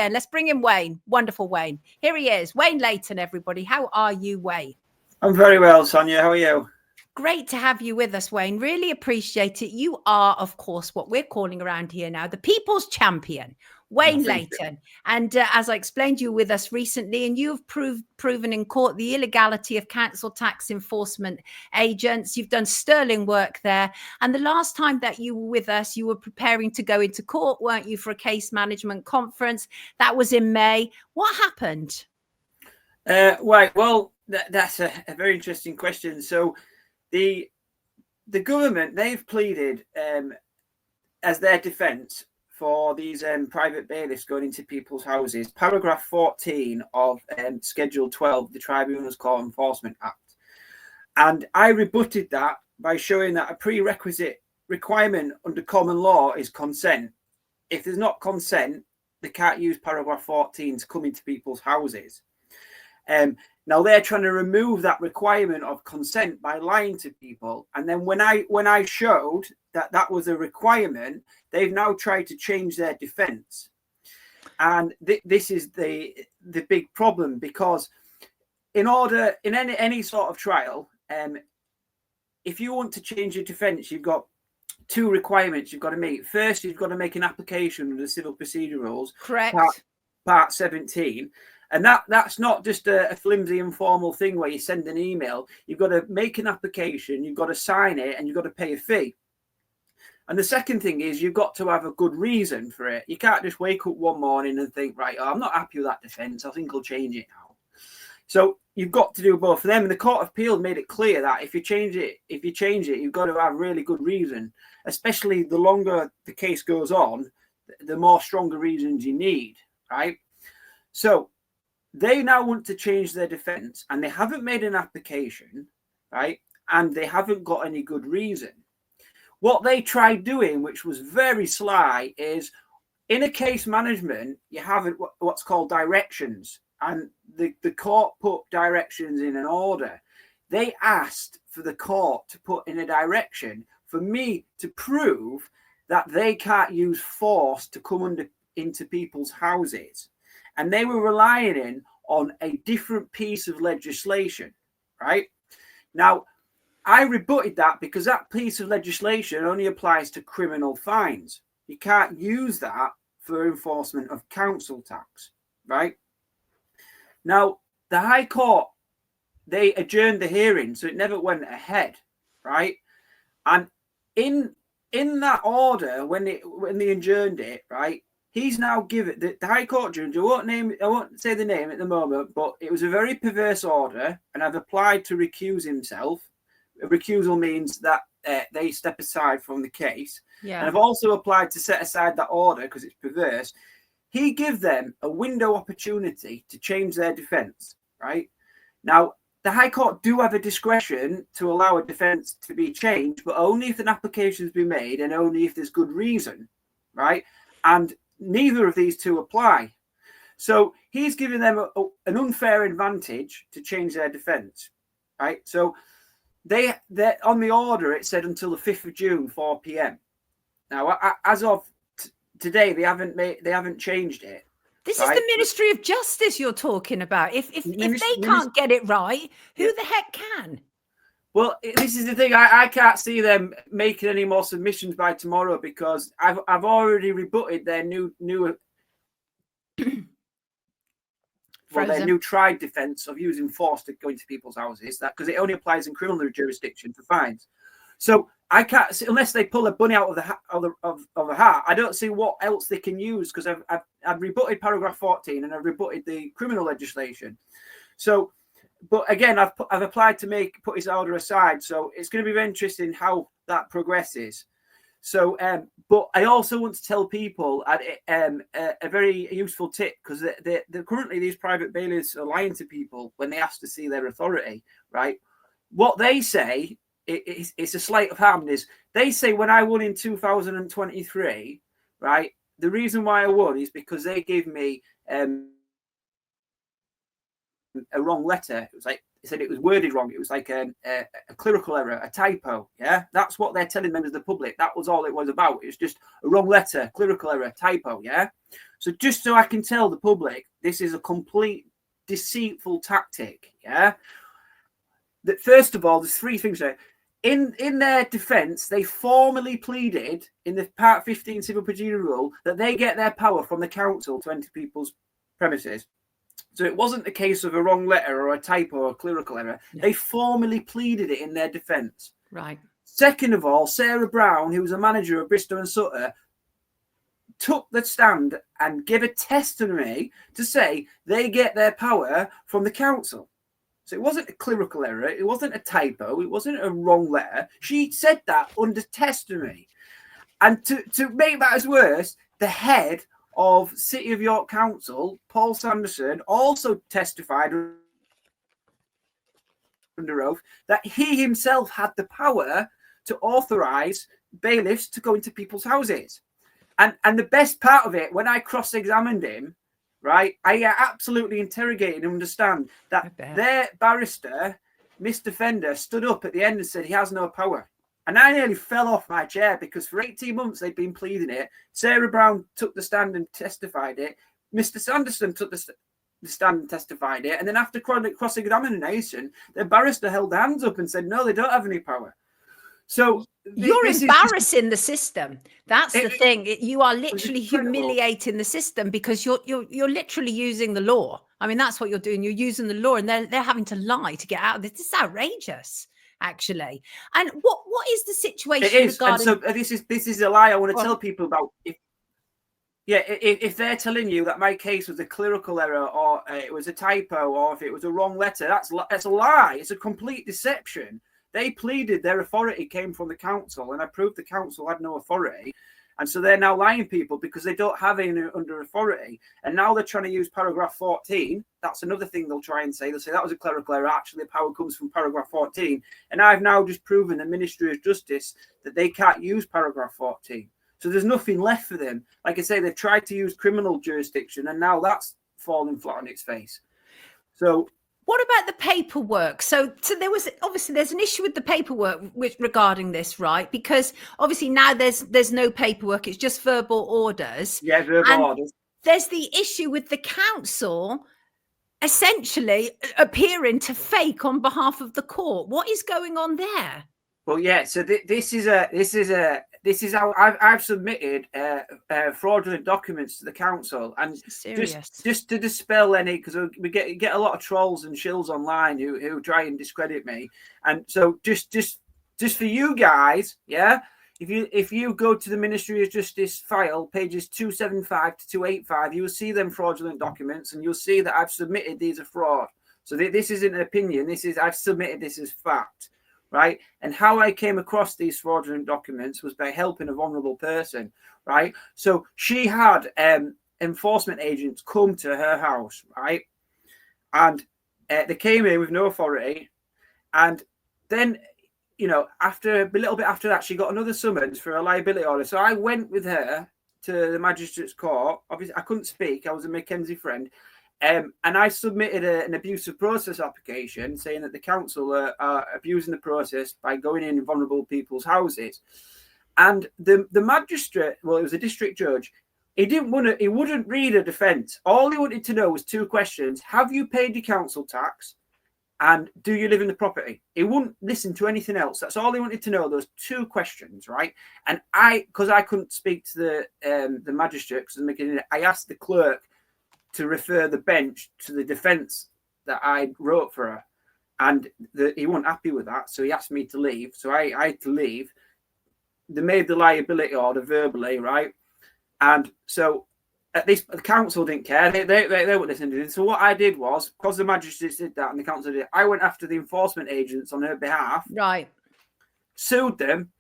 And let's bring in Wayne. Wonderful Wayne. Here he is. Wayne Layton, everybody. How are you, Wayne? I'm very well, Sonia. How are you? Great to have you with us, Wayne. Really appreciate it. You are, of course, what we're calling around here now, the people's champion, Wayne Layton. And as I explained, you were with us recently, and you've proven in court the illegality of council tax enforcement agents. You've done sterling work there. And the last time that you were with us, you were preparing to go into court, weren't you, for a case management conference? That was in May. What happened? Right. Well, that's a very interesting question. So the government, they've pleaded as their defence for these private bailiffs going into people's houses, paragraph 14 of Schedule 12, the Tribunals Court Enforcement Act. And I rebutted that by showing that a prerequisite requirement under common law is consent. If there's not consent, they can't use paragraph 14 to come into people's houses. Now they're trying to remove that requirement of consent by lying to people. And then when I showed that that was a requirement, they've now tried to change their defense. And this is the big problem, because in any sort of trial, if you want to change your defense, you've got two requirements you've got to meet. First, you've got to make an application under the Civil Procedure Rules. Correct. Part 17. And that's not just a flimsy, informal thing where you send an email. You've got to make an application, you've got to sign it, and you've got to pay a fee. And the second thing is you've got to have a good reason for it. You can't just wake up one morning and think, right, I'm not happy with that defence, I think I'll change it now. So you've got to do both of them. And the Court of Appeal made it clear that if you change it, you've got to have really good reason. Especially the longer the case goes on, the more stronger reasons you need, right? So they now want to change their defense, and they haven't made an application, right? And they haven't got any good reason. What they tried doing, which was very sly, is in a case management, you have what's called directions, and the court put directions in an order. They asked for the court to put in a direction for me to prove that they can't use force to come into people's houses. And they were relying on a different piece of legislation, right? Now, I rebutted that because that piece of legislation only applies to criminal fines. You can't use that for enforcement of council tax, right? Now, the High Court, they adjourned the hearing, so it never went ahead, right? And in that order, when they adjourned it, right, he's now given the High Court judge. I won't say the name at the moment, but it was a very perverse order, and I've applied to recuse himself. A recusal means that they step aside from the case. Yeah. And I've also applied to set aside that order because it's perverse. He gives them a window opportunity to change their defense, right? Now, the High Court do have a discretion to allow a defense to be changed, but only if an application has been made and only if there's good reason, right? And neither of these two apply. So he's giving them an unfair advantage to change their defense, right? So they on the order, it said until the 5th of June, 4 p.m. Now, as of today, they haven't changed it. This is the Ministry of Justice you're talking about. If they can't get it right, who the heck can? Well, this is the thing. I can't see them making any more submissions by tomorrow because I've already rebutted their new their new tried defence of using force to go into people's houses. That because it only applies in criminal jurisdiction for fines. So I can't see, unless they pull a bunny out of the hat. I don't see what else they can use because I've rebutted paragraph 14 and I've rebutted the criminal legislation. So. But again, I've applied to put his order aside, so it's going to be very interesting how that progresses. So, but I also want to tell people a very useful tip because currently these private bailiffs are lying to people when they ask to see their authority, right? What they say, it's a sleight of hand, is they say when I won in 2023, right? The reason why I won is because they gave me a wrong letter. It was like said it was worded wrong. It was like a clerical error, a typo. Yeah, that's what they're telling members of the public. That was all it was about. It was just a wrong letter, clerical error, typo. Yeah. So just so I can tell the public, this is a complete deceitful tactic. Yeah. That first of all, there's three things there. In their defence, they formally pleaded in the Part 15 Civil Procedure Rule that they get their power from the council to enter people's premises. So it wasn't a case of a wrong letter or a typo or a clerical error. No. They formally pleaded it in their defence. Right. Second of all, Sarah Brown, who was a manager of Bristol and Sutter, took the stand and gave a testimony to say they get their power from the council. So it wasn't a clerical error. It wasn't a typo. It wasn't a wrong letter. She said that under testimony. And to make matters worse, the head of City of York Council, Paul Sanderson, also testified under oath that he himself had the power to authorise bailiffs to go into people's houses. And the best part of it, when I cross-examined him, right, I absolutely interrogated and understand that their barrister, Mr. Fender, stood up at the end and said he has no power. And I nearly fell off my chair because for 18 months they'd been pleading it. Sarah Brown took the stand and testified it. Mr. Sanderson took the stand and testified it. And then after cross-examination, the barrister held hands up and said, no, they don't have any power. So you're embarrassing the system. That's the thing. You are literally humiliating the system because you're literally using the law. I mean, that's what you're doing. You're using the law, and they're having to lie to get out of this. This is outrageous, actually. And what is the situation? It is. Regarding... And so this is a lie I want to tell people about. If they're telling you that my case was a clerical error or it was a typo or if it was a wrong letter, that's a lie. It's a complete deception. They pleaded their authority came from the council, and I proved the council had no authority. And so they're now lying people because they don't have any under authority. And now they're trying to use paragraph 14. That's another thing they'll try and say. They'll say that was a clerical error. Actually, the power comes from paragraph 14. And I've now just proven the Ministry of Justice that they can't use paragraph 14. So there's nothing left for them. Like I say, they've tried to use criminal jurisdiction, and now that's falling flat on its face. So... what about the paperwork? So there's an issue with the paperwork regarding this, right? Because obviously now there's no paperwork; it's just verbal orders. Yeah, verbal orders. There's the issue with the council essentially appearing to fake on behalf of the court. What is going on there? Well, yeah. So this is how I've submitted fraudulent documents to the council, and just to dispel any, because we get a lot of trolls and shills online who try and discredit me, and so just for you guys, yeah. If you go to the Ministry of Justice file, pages 275 to 285, you will see them fraudulent documents, and you'll see that I've submitted these as fraud. So this isn't an opinion. I've submitted this as fact. Right. And how I came across these fraudulent documents was by helping a vulnerable person. Right. So she had enforcement agents come to her house. Right. And they came in with no authority. And then, after a little bit after that, she got another summons for a liability order. So I went with her to the magistrate's court. Obviously, I couldn't speak. I was a Mackenzie friend. And I submitted an abusive process application saying that the council are abusing the process by going in vulnerable people's houses. And the magistrate, well, it was a district judge, he wouldn't read a defence. All he wanted to know was two questions. Have you paid your council tax? And do you live in the property? He wouldn't listen to anything else. That's all he wanted to know. Those two questions, right? And because I couldn't speak to the magistrate, I asked the clerk to refer the bench to the defence that I wrote for her. And he wasn't happy with that, so he asked me to leave. So I had to leave. They made the liability order verbally, right? And so at least the council didn't care. They weren't listening to it. So what I did was, because the magistrates did that and the council did it, I went after the enforcement agents on her behalf. Right. Sued them.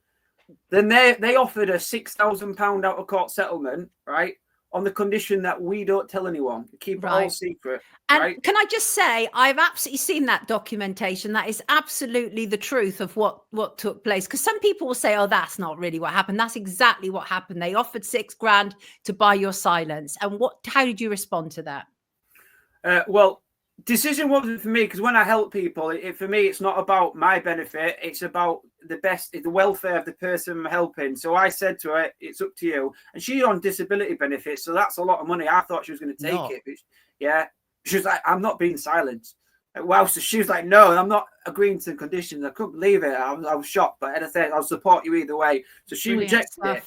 Then they offered a £6,000 out of court settlement, right? On the condition that we don't tell anyone, keep it all secret. And right? Can I just say, I've absolutely seen that documentation. That is absolutely the truth of what took place. Because some people will say, oh, that's not really what happened. That's exactly what happened. They offered $6,000 to buy your silence. And how did you respond to that? Well, decision wasn't for me, because when I help people, for me, it's not about my benefit. It's about the welfare of the person I'm helping. So I said to her, it's up to you. And she's on disability benefits, so that's a lot of money. I thought she was going to take it. But yeah. She was like, I'm not being silenced. Wow. So she was like, no, I'm not agreeing to the conditions. I couldn't believe it. I was shocked. But I said, I'll support you either way. So she rejected it.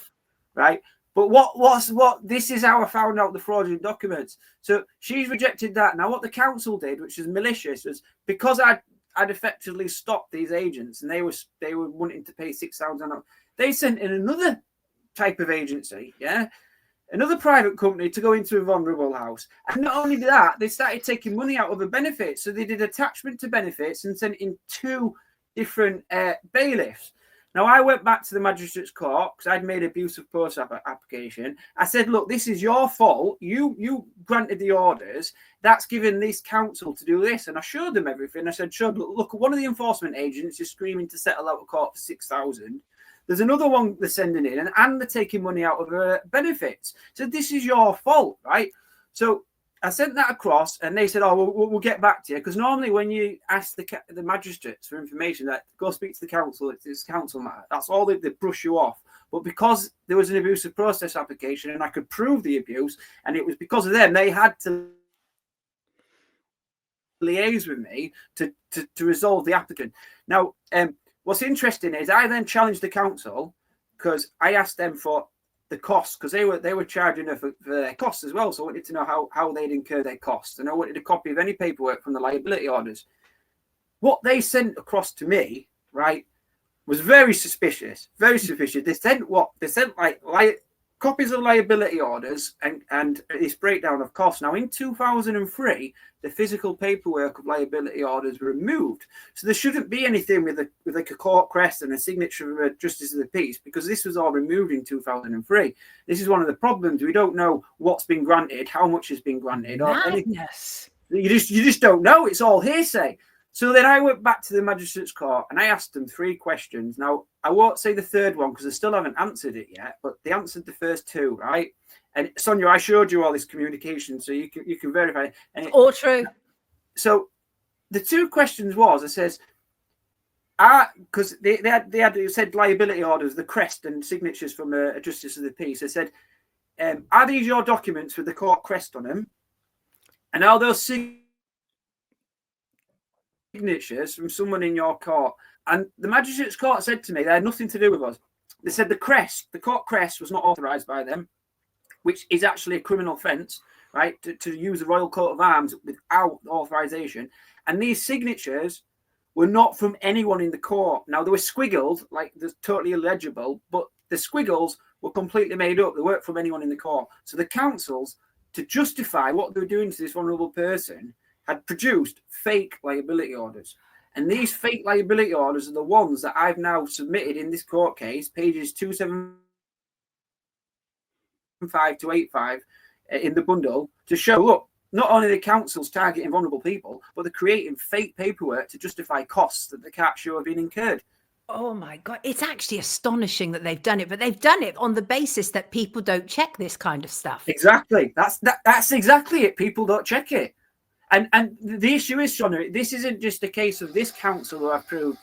Right. But what this is how I found out the fraudulent documents. So she's rejected that. Now, what the council did, which is malicious, was because I'd effectively stopped these agents, and they were wanting to pay £6,000. They sent in another type of agency, another private company to go into a vulnerable house. And not only that, they started taking money out of the benefits. So they did attachment to benefits and sent in 2 different bailiffs. Now, I went back to the magistrate's court because I'd made abuse of post application. I said, look, this is your fault. You granted the orders. That's given this council to do this. And I showed them everything. I said, look, one of the enforcement agents is screaming to settle out of court for £6,000. There's another one they're sending in, and they're taking money out of her benefits. So this is your fault, right? So I sent that across, and they said, "Oh, we'll get back to you." Because normally, when you ask the magistrates for information, that go speak to the council, it's council matter. That's all they brush you off. But because there was an abusive process application, and I could prove the abuse, and it was because of them, they had to liaise with me to resolve the applicant. Now, what's interesting is I then challenged the council because I asked them for the costs, because they were charging her for their costs as well. So I wanted to know how they'd incur their costs, and I wanted a copy of any paperwork from the liability orders. What they sent across to me, right, was very suspicious. Very suspicious. They sent like copies of liability orders and this breakdown of costs. Now, in 2003, the physical paperwork of liability orders were removed. So there shouldn't be anything with like a court crest and a signature of a justice of the peace, because this was all removed in 2003. This is one of the problems. We don't know what's been granted, how much has been granted, or anything. You just don't know. It's all hearsay. So then I went back to the magistrate's court and I asked them 3 questions. Now, I won't say the third one because I still haven't answered it yet, but they answered the first 2, right? And Sonia, I showed you all this communication, so you can verify it. And all true. So the 2 questions was, it says, because they had said liability orders, the crest and signatures from a justice of the peace. They said, are these your documents with the court crest on them? And are those signatures from someone in your court? And the magistrate's court said to me, they had nothing to do with us. They said the court crest was not authorised by them, which is actually a criminal offence, right, to use a royal coat of arms without authorisation. And these signatures were not from anyone in the court. Now, they were squiggled, like they're totally illegible, but the squiggles were completely made up. They weren't from anyone in the court. So the councils, to justify what they were doing to this vulnerable person, had produced fake liability orders. And these fake liability orders are the ones that I've now submitted in this court case, pages 275 to 85 in the bundle, to show, look, not only the councils targeting vulnerable people, but they're creating fake paperwork to justify costs that they can't show have been incurred. Oh my God. It's actually astonishing that they've done it, but they've done it on the basis that people don't check this kind of stuff. Exactly. That's exactly it. People don't check it. And the issue is, Shona, this isn't just a case of this council who have proved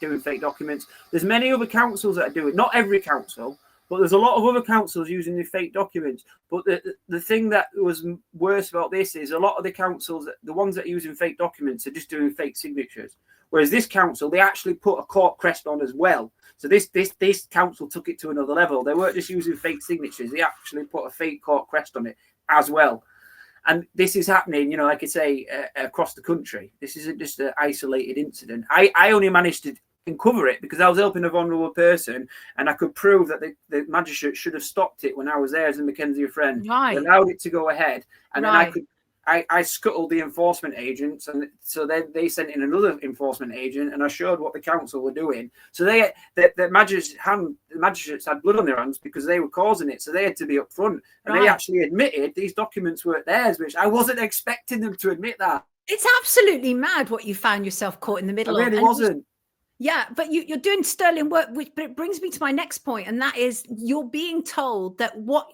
doing fake documents. There's many other councils that are doing it. Not every council, but there's a lot of other councils using the fake documents. But the thing that was worse about this is a lot of the councils, the ones that are using fake documents, are just doing fake signatures. Whereas this council, they actually put a court crest on as well. So this council took it to another level. They weren't just using fake signatures. They actually put a fake court crest on it as well. And this is happening, like I say, across the country. This isn't just an isolated incident. I only managed to uncover it because I was helping a vulnerable person, and I could prove that the magistrate should have stopped it when I was there as a Mackenzie friend. Right. They allowed it to go ahead, and then I scuttled the enforcement agents, and so then they sent in another enforcement agent, and I showed what the council were doing. So the magistrates had blood on their hands because they were causing it, so they had to be upfront, and they actually admitted these documents weren't theirs, which I wasn't expecting them to admit that. It's absolutely mad what you found yourself caught in the middle of. It really wasn't. Yeah, but you're doing sterling work, but it brings me to my next point, and that is you're being told that what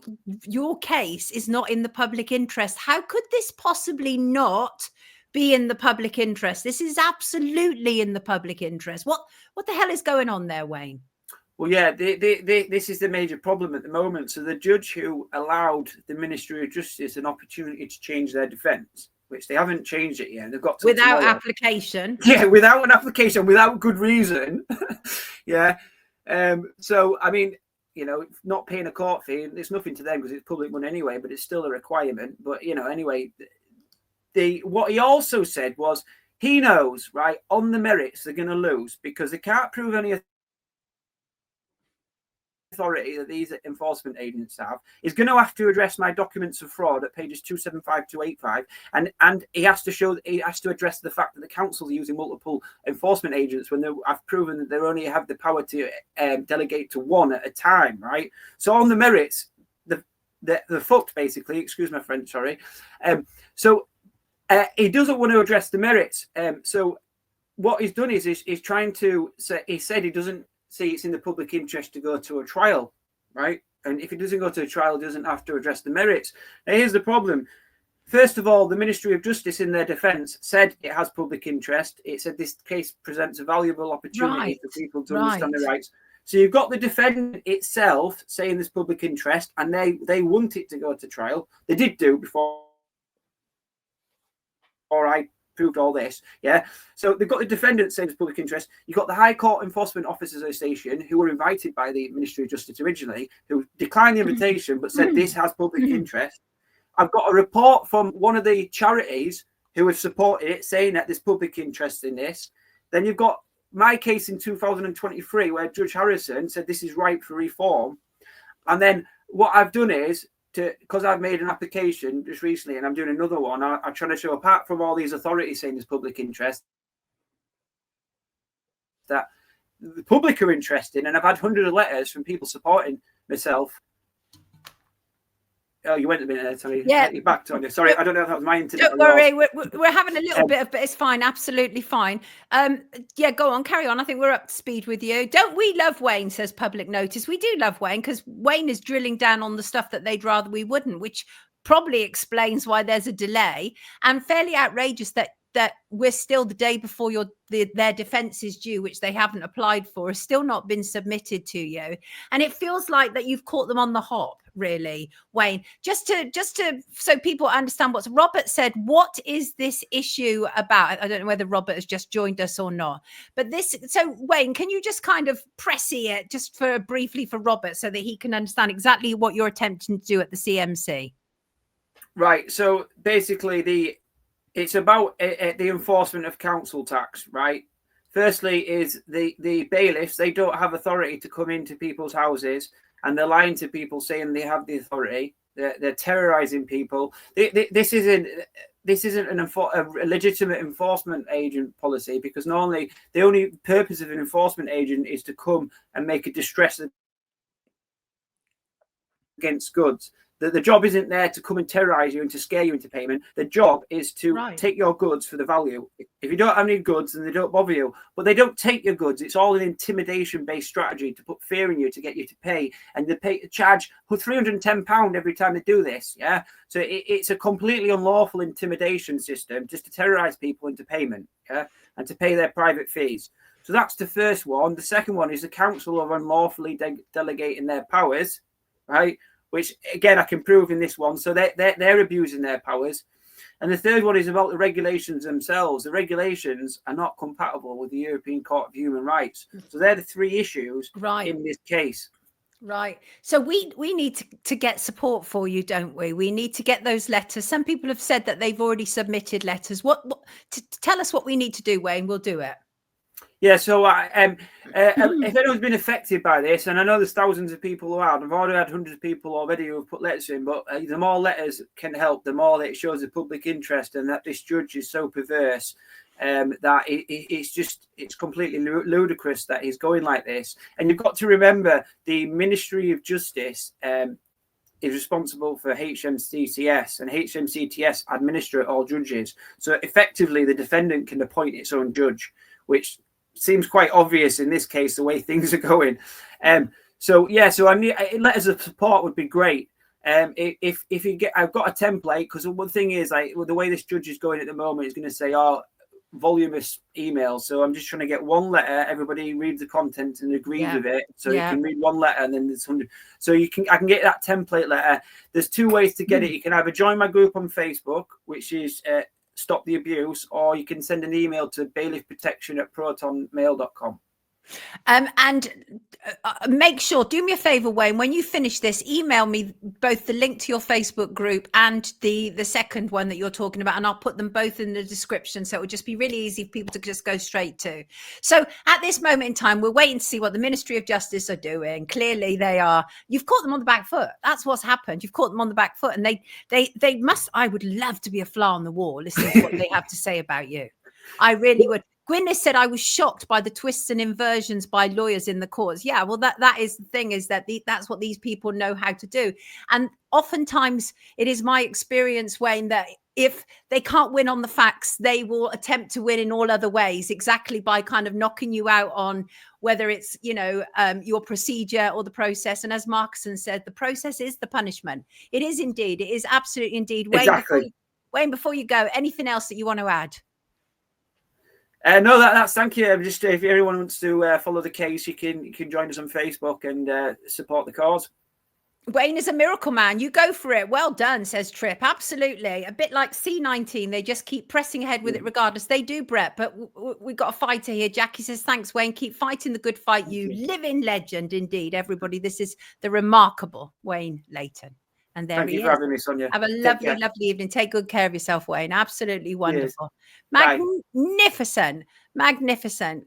your case is not in the public interest. How could this possibly not be in the public interest. This is absolutely in the public interest. What the hell is going on there, Wayne? Well, yeah, this is the major problem at the moment. So the judge who allowed the Ministry of Justice an opportunity to change their defence, which they haven't changed it yet, they've got without tomorrow. application. Yeah, without an application, without good reason. Yeah. So, I mean, you know, not paying a court fee, it's nothing to them because it's public money anyway, but it's still a requirement. But, you know, anyway, what he also said was he knows, right, on the merits they're going to lose because they can't prove any authority that these enforcement agents have, is going to have to address my documents of fraud at pages 275 to 85, and he has to address the fact that the council are using multiple enforcement agents when I've proven that they only have the power to delegate to one at a time, right? So on the merits, the fucked basically. Excuse my French, sorry. He doesn't want to address the merits. So what he's done is he's trying to say, he said he doesn't see it's in the public interest to go to a trial, right? And if it doesn't go to a trial, it doesn't have to address the merits. Now, here's the problem. First of all, the Ministry of Justice in their defence said it has public interest. It said this case presents a valuable opportunity for people to understand their rights. So you've got the defendant itself saying there's public interest, and they want it to go to trial. They did do before I proved all this, yeah. So they've got the defendant saying there's public interest. You've got the High Court Enforcement Officers Association, who were invited by the Ministry of Justice originally, who declined the invitation but said this has public interest. I've got a report from one of the charities who have supported it, saying that there's public interest in this. Then you've got my case in 2023, where Judge Harrison said this is ripe for reform. And then what I've done is, because I've made an application just recently and I'm doing another one, I'm trying to show, apart from all these authorities saying there's public interest, that the public are interested. And I've had hundreds of letters from people supporting myself. Oh, you went a minute, sorry. Yeah. You're back, Tonya. Sorry, I don't know if that was my internet. Don't worry, we're having a little bit of, but it's fine, absolutely fine. Yeah, go on, carry on. I think we're up to speed with you. Don't we love Wayne, says Public Notice. We do love Wayne because Wayne is drilling down on the stuff that they'd rather we wouldn't, which probably explains why there's a delay, and fairly outrageous that we're still the day before their defense is due, which they haven't applied for, has still not been submitted to you. And it feels like that you've caught them on the hop, really, Wayne. Just to so people understand what Robert said, what is this issue about? I don't know whether Robert has just joined us or not, but so Wayne, can you just kind of pressy it just briefly for Robert so that he can understand exactly what you're attempting to do at the CMC? Right. So basically it's about the enforcement of council tax, right? Firstly is the bailiffs, they don't have authority to come into people's houses, and they're lying to people saying they have the authority. They're terrorizing people. This isn't a legitimate enforcement agent policy, because normally the only purpose of an enforcement agent is to come and make a distress against goods. The job isn't there to come and terrorize you and to scare you into payment. The job is to take your goods for the value. If you don't have any goods, then they don't bother you. But they don't take your goods. It's all an intimidation-based strategy to put fear in you to get you to pay. And they charge £310 every time they do this. Yeah. So it's a completely unlawful intimidation system just to terrorize people into payment. Yeah. And to pay their private fees. So that's the first one. The second one is the council are unlawfully delegating their powers, right? Which again I can prove in this one. So they're abusing their powers. And the third one is about the regulations themselves. The regulations are not compatible with the European Court of Human Rights. So they're the three issues in this case. Right. So we need to get support for you, don't we? We need to get those letters. Some people have said that they've already submitted letters. Tell us what we need to do, Wayne. We'll do it. Yeah, so if anyone's been affected by this, and I know there's thousands of people who have, I've already had hundreds of people already who have put letters in, but the more letters can help, the more that it shows the public interest, and that this judge is so perverse that it's completely ludicrous that he's going like this. And you've got to remember the Ministry of Justice is responsible for HMCTS, and HMCTS administer all judges. So effectively, the defendant can appoint its own judge, which seems quite obvious in this case, the way things are going. So I mean, letters of support would be great. if you get, I've got a template, because one thing is, like, the way this judge is going at the moment is going to say, oh, voluminous email. So I'm just trying to get one letter. Everybody reads the content and agrees with it. So you can read one letter, and then there's 100. So I can get that template letter. There's two ways to get it. You can either join my group on Facebook, which is Stop the Abuse, or you can send an email to bailiffprotection@protonmail.com. And make sure, do me a favor, Wayne, when you finish this, email me both the link to your Facebook group and the second one that you're talking about, and I'll put them both in the description, so it would just be really easy for people to just go straight to. So at this moment in time, we're waiting to see what the Ministry of Justice are doing. Clearly you've caught them on the back foot. That's what's happened. You've caught them on the back foot, and they must, I would love to be a fly on the wall listening to what they have to say about you. I really would. Gwyneth said, I was shocked by the twists and inversions by lawyers in the courts. Yeah, well, that is the thing, is that that's what these people know how to do. And oftentimes it is my experience, Wayne, that if they can't win on the facts, they will attempt to win in all other ways, exactly by kind of knocking you out on whether it's, your procedure or the process. And as Markson said, the process is the punishment. It is indeed. It is absolutely indeed. Exactly. Wayne, before you go, anything else that you want to add? No, that's thank you. Just if everyone wants to follow the case, you can join us on Facebook and support the cause. Wayne is a miracle man. You go for it. Well done, says Trip. Absolutely. A bit like C19. They just keep pressing ahead with it regardless. They do, Brett, but we've got a fighter here. Jackie says, thanks, Wayne. Keep fighting the good fight. You living legend indeed, everybody. This is the remarkable Wayne Layton. And there Thank you for having me, Sonia. Have a lovely, lovely evening. Take good care of yourself, Wayne. Absolutely wonderful. Cheers. Magnificent. Magnificent.